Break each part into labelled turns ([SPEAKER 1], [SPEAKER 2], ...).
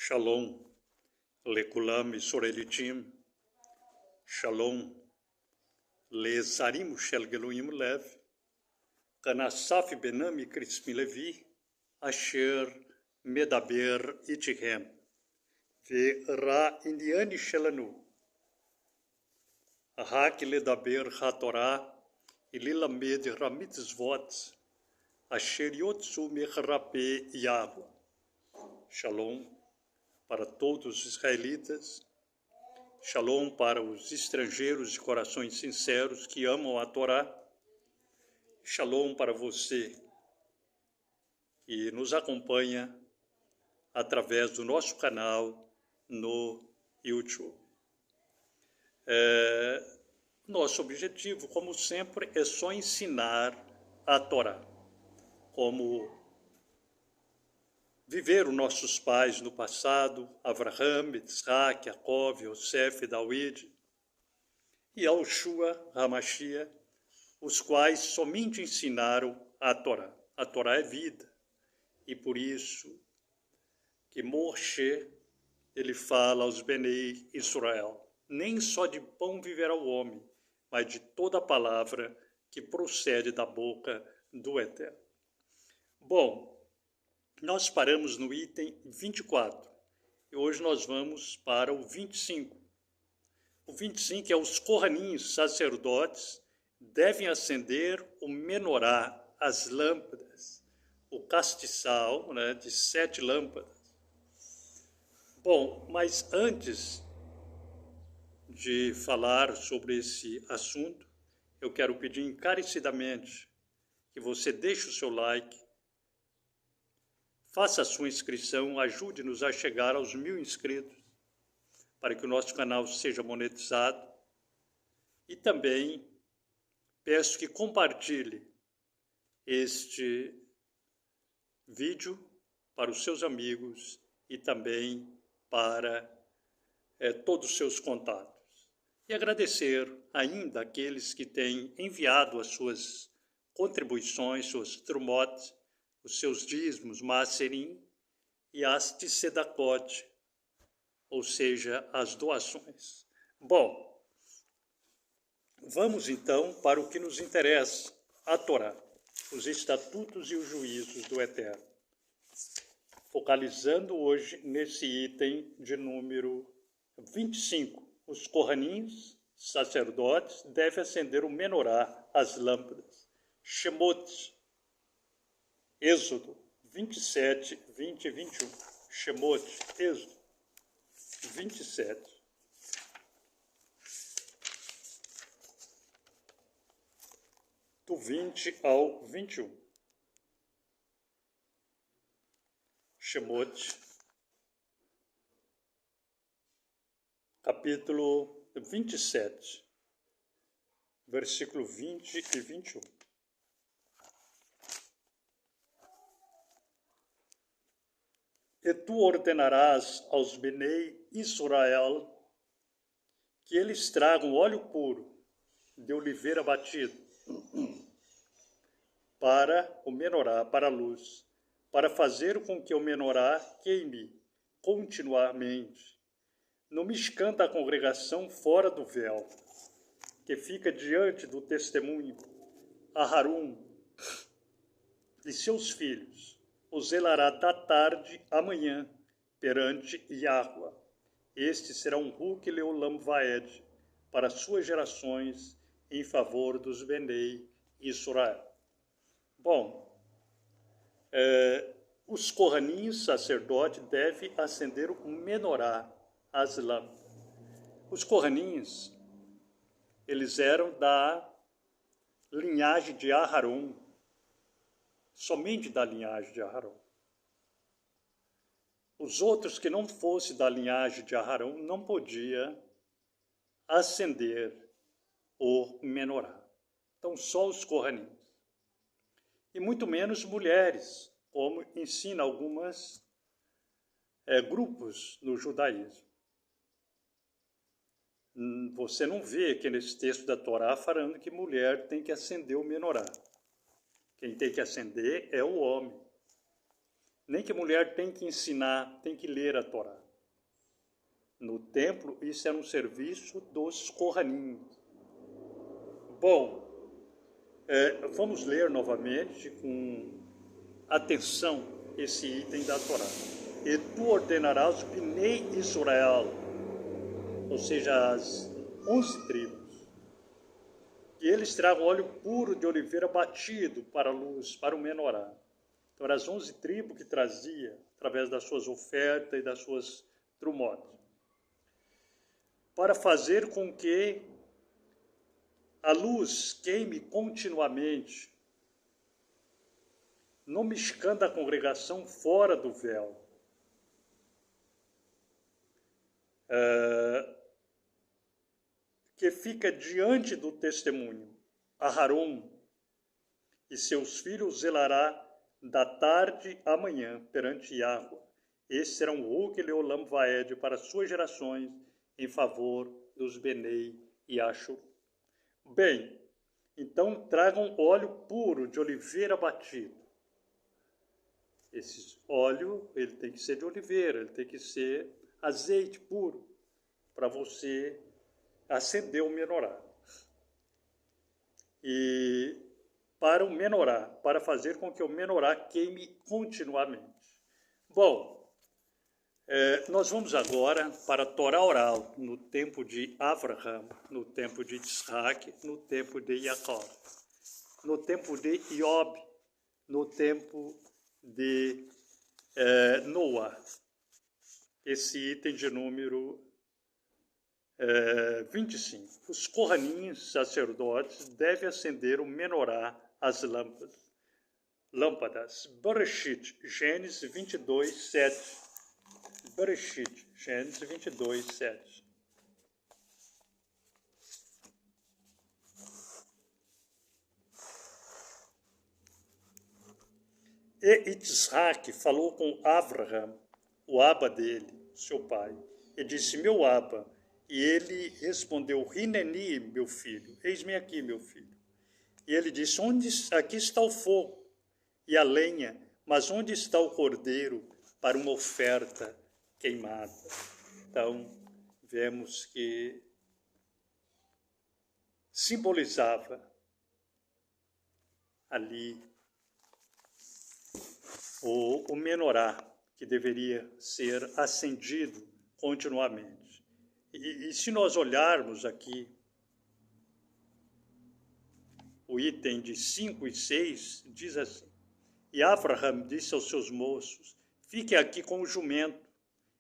[SPEAKER 1] Shalom, lekulam Israelitim, Shalom, lezarim shel geluim lev, kanasaf benami Crispim Levi, asher medaber itchem, ve ra indiani shelanu, hak ledaber hatorah, ililamed ramitzvot, asher yotsu mechrape Yahweh. Shalom para todos os israelitas, Shalom para os estrangeiros de corações sinceros que amam a Torá, Shalom para você que nos acompanha através do nosso canal no YouTube. Nosso objetivo, como sempre, é só ensinar a Torá, como viveram nossos pais no passado, Avraham, Yitzhak, Yaakov, Yosef, David, e Yahushua, Hamashia, os quais somente ensinaram a Torá. A Torá é vida, e por isso que Moshe, ele fala aos Benei Israel, nem só de pão viverá o homem, mas de toda a palavra que procede da boca do Eterno. Bom, nós paramos no item 24 e hoje nós vamos para o 25. O 25 é os Kohanim, sacerdotes, devem acender o menorá, as lâmpadas, o castiçal, de 7 lâmpadas. Bom, mas antes de falar sobre esse assunto, eu quero pedir encarecidamente que você deixe o seu like, faça a sua inscrição, ajude-nos a chegar aos 1000 inscritos, para que o nosso canal seja monetizado. E também peço que compartilhe este vídeo para os seus amigos e também para todos os seus contatos. E agradecer ainda àqueles que têm enviado as suas contribuições, suas trumot, os seus dízimos, Maserim e as Tzedakot, ou seja, as doações. Bom, vamos então para o que nos interessa, a Torá, os estatutos e os juízos do Eterno. Focalizando hoje nesse item de número 25, os Kohanim, sacerdotes, devem acender o menorá, as lâmpadas. Shemot, Êxodo 27, 20 e 21. Shemot, Êxodo 27. Do 20 ao 21. Shemot, capítulo 27, versículo 20 e 21. E tu ordenarás aos Benei Israel que eles tragam óleo puro de oliveira batido para o menorá, para a luz, para fazer com que o menorá queime continuamente no Mishkan da congregação fora do véu, que fica diante do testemunho. Aharon e seus filhos o zelará da tarde à manhã perante Yahweh. Este será um Huk Leolam Vaed para suas gerações em favor dos Benei Israel. Bom, os Kohanim, sacerdote, devem acender o menorá, as lâmpadas. Os Kohanim, eles eram da linhagem de Aharon, somente da linhagem de Aharon. Os outros que não fossem da linhagem de Aharon não podiam acender o menorá. Então, só os Kohanim. E muito menos mulheres, como ensina alguns grupos no judaísmo. Você não vê aqui nesse texto da Torá falando que mulher tem que acender o menorá. Quem tem que acender é o homem. nem que a mulher tem que ensinar, tem que ler a Torá. No templo, isso era um serviço dos Kohanim. Bom, vamos ler novamente com atenção esse item da Torá. E tu ordenarás o Bnei Israel, ou seja, as 11 tribos, que eles tragam óleo puro de oliveira batido para a luz, para o menorá. Então, eram as 11 tribos que trazia, através das suas ofertas e das suas trumotes, para fazer com que a luz queime continuamente no Mishkan da congregação fora do véu. Que fica diante do testemunho. Aharon e seus filhos zelará da tarde à manhã perante Yahweh. Esses serão o Huk Leolam Vaed para suas gerações em favor dos Benei e Ashur. Bem, então tragam óleo puro de oliveira batido. Esse óleo, ele tem que ser de oliveira, ele tem que ser azeite puro, para você acender o menorá. E para o menorá, para fazer com que o menorá queime continuamente. Bom, nós vamos agora para a Torá oral, no tempo de Avraham, no tempo de Isaac, no tempo de Jacó, no tempo de Iob, no tempo de Noá. Esse item de número 25. Os Kohanim, sacerdotes, devem acender o menorá, as lâmpadas. Bereshit, Gênesis 22, 7. Bereshit, Gênesis 22, 7. E Isaac falou com Avraham, o Abba dele, seu pai, e disse, meu Abba. E ele respondeu, Hineni, meu filho, eis-me aqui, meu filho. E ele disse, aqui está o fogo e a lenha, mas onde está o cordeiro para uma oferta queimada? Então, vemos que simbolizava ali o menorá, que deveria ser acendido continuamente. E se nós olharmos aqui o item de 5 e 6, diz assim, e Avraham disse aos seus moços, fiquem aqui com o jumento,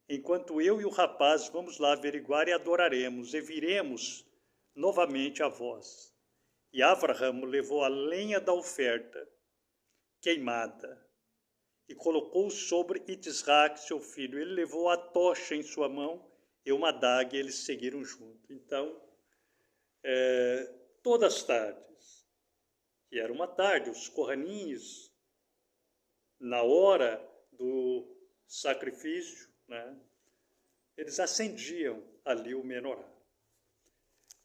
[SPEAKER 1] enquanto eu e o rapaz vamos lá averiguar e adoraremos, e viremos novamente a vós. E Avraham levou a lenha da oferta queimada e colocou sobre Isaac, seu filho. Ele levou a tocha em sua mão e uma adaga, e eles seguiram junto. Então, todas as tardes, que era uma tarde, os Kohanim, na hora do sacrifício, né, eles acendiam ali o menorá.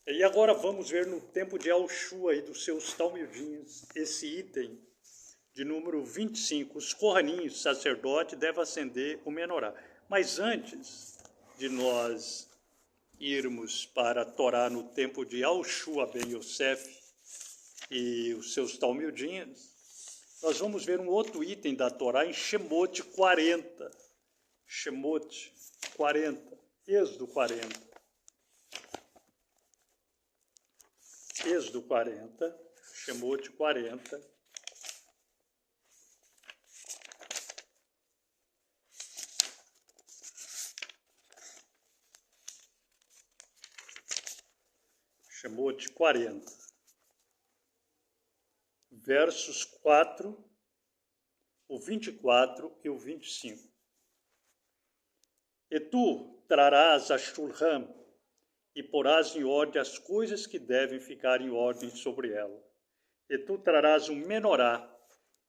[SPEAKER 1] E agora vamos ver no tempo de Alshua e dos seus talmudinhos, esse item de número 25. Os Kohanim, sacerdote, devem acender o menorá. Mas antes de nós irmos para a Torá no tempo de Alshua ben Yosef e os seus talmudinhos, nós vamos ver um outro item da Torá em Shemot 40. Shemot 40, Êxodo 40. Êxodo 40, Shemot 40. Shemot 40, versos 4, o 24 e o 25. E tu trarás a Shulham e porás em ordem as coisas que devem ficar em ordem sobre ela. E tu trarás um menorá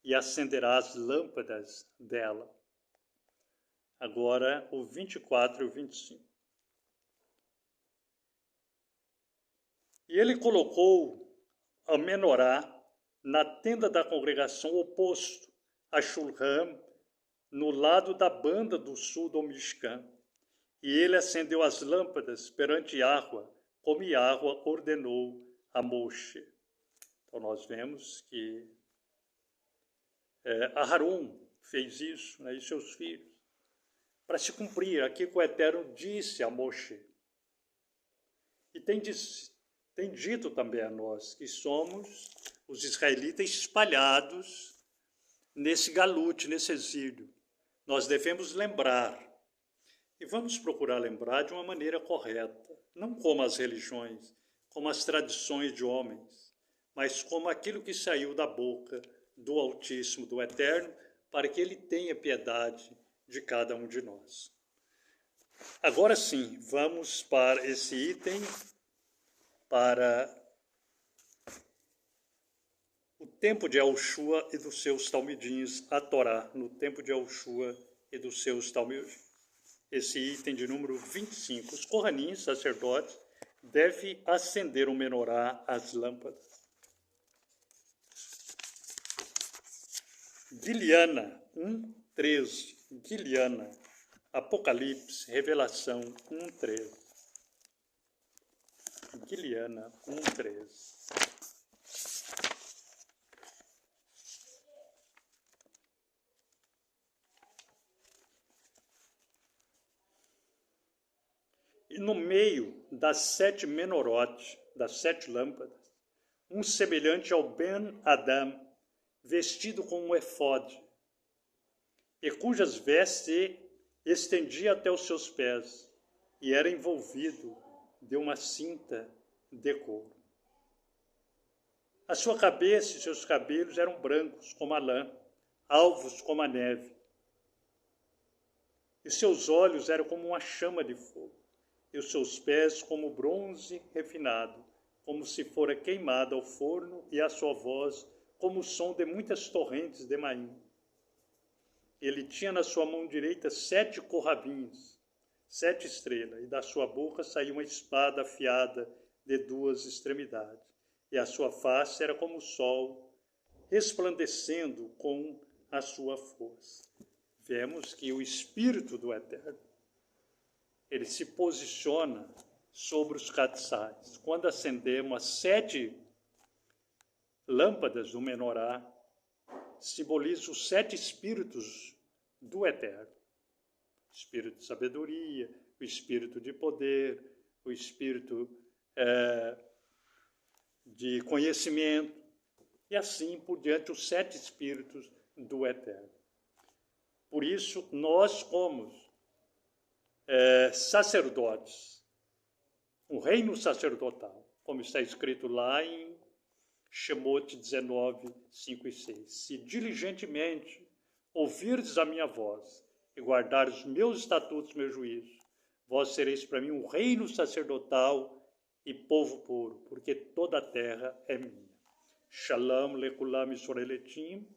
[SPEAKER 1] e acenderás lâmpadas dela. Agora o 24 e o 25. E ele colocou a menorá na tenda da congregação oposto a Shulham no lado da banda do sul do Mishkan. E ele acendeu as lâmpadas perante Yahweh, como Yahweh ordenou a Moshe. Então nós vemos que Aharon fez isso, né, e seus filhos, para se cumprir aquilo que o Eterno disse a Moshe. E tem dito também a nós que somos os israelitas espalhados nesse galute, nesse exílio. Nós devemos lembrar, e vamos procurar lembrar de uma maneira correta, não como as religiões, como as tradições de homens, mas como aquilo que saiu da boca do Altíssimo, do Eterno, para que Ele tenha piedade de cada um de nós. Agora sim, vamos para esse item, para o tempo de Yahushua e dos seus talmidins, a Torá, no tempo de Yahushua e dos seus talmidins. Esse item de número 25. Os Kohanim, sacerdotes, devem acender o menorá, as lâmpadas. Guiliana 1:13. Guiliana. Apocalipse, Revelação 1:13. Guiliana 1:13. E no meio das 7 menorotes, das 7 lâmpadas, um semelhante ao Ben-Adam, vestido com um efode, e cujas vestes se estendia até os seus pés, e era envolvido de uma cinta de couro. A sua cabeça e seus cabelos eram brancos como a lã, alvos como a neve, e seus olhos eram como uma chama de fogo, e os seus pés como bronze refinado, como se fora queimado ao forno, e a sua voz como o som de muitas torrentes de Maim. Ele tinha na sua mão direita 7 corravins, 7 estrelas, e da sua boca saía uma espada afiada de 2 extremidades, e a sua face era como o sol, resplandecendo com a sua força. Vemos que o Espírito do Eterno, ele se posiciona sobre os catzais. Quando acendemos as 7 lâmpadas do menorá, simboliza os 7 espíritos do Eterno. O espírito de sabedoria, o espírito de poder, o espírito de conhecimento, e assim por diante, os 7 espíritos do Eterno. Por isso, nós, como sacerdotes, um reino sacerdotal, como está escrito lá em Shemot 19, 5 e 6. Se diligentemente ouvirdes a minha voz e guardares os meus estatutos, meus juízos, vós sereis para mim um reino sacerdotal e povo puro, porque toda a terra é minha. Shalom lekulam Israeletim,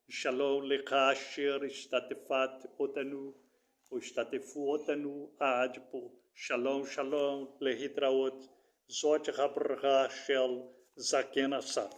[SPEAKER 1] shalom lecha asher istatefat otanu, ou istatefu otanu aadpo. Shalom, shalom, lehitraot, zot habraha shel Zaken Asaf.